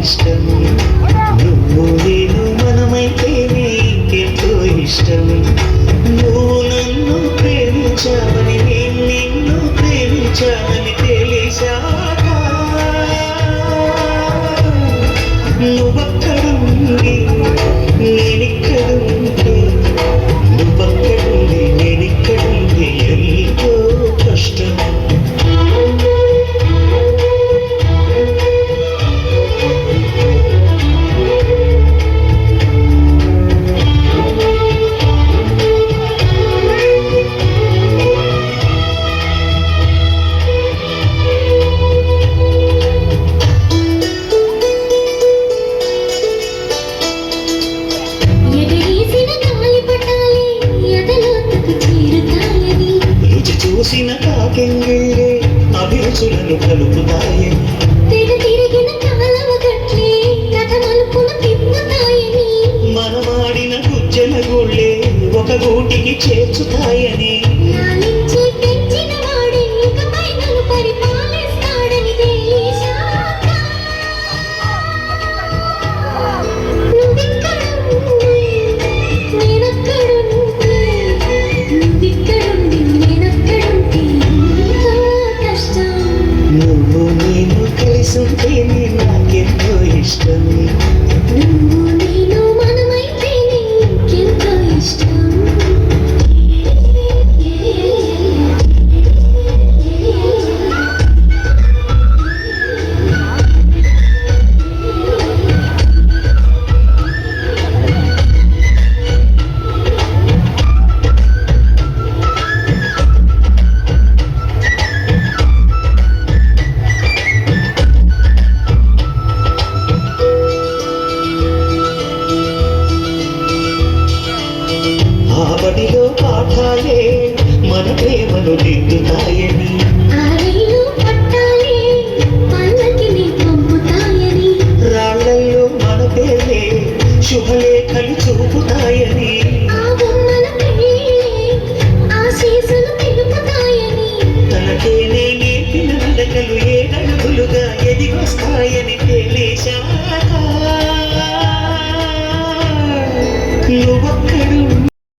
ఇష్టం. నువ్వు నేను మనమైతే నీకెంతో ఇష్టం. నువ్వు నన్ను ప్రేమించావని నేను నిన్ను ప్రేమించావని తెలిసాక నువ్వక్కడుండి నేనిక్కడుంటే నువ్వక్కడుండి నేనిక్కడుంటే ఎంతో కష్టం. చూసిన కాకెంగిళ్ళే అభిరుచులను కలుపుతాయని మనమాడిన గుజ్జల గోళ్ళే ఒక గూటికి చేర్చుతాయని నువ్వు నేను కలిసి ఉంటే నాకెంతో ఇష్టం. నువ్వు నేను మనమైతే నీకెంతో ఇష్టం. ఆ బడిలో పాఠాలే మన ప్రేమను దిద్దుతాయని రాళ్లల్లో మన పేర్లే శుభలేఖలు చూపుతాయని తనకేనే నేర్పిన నడకలు ఏడడుగులుగా ఎదిగొస్తాయని తెలిసాక నువ్వు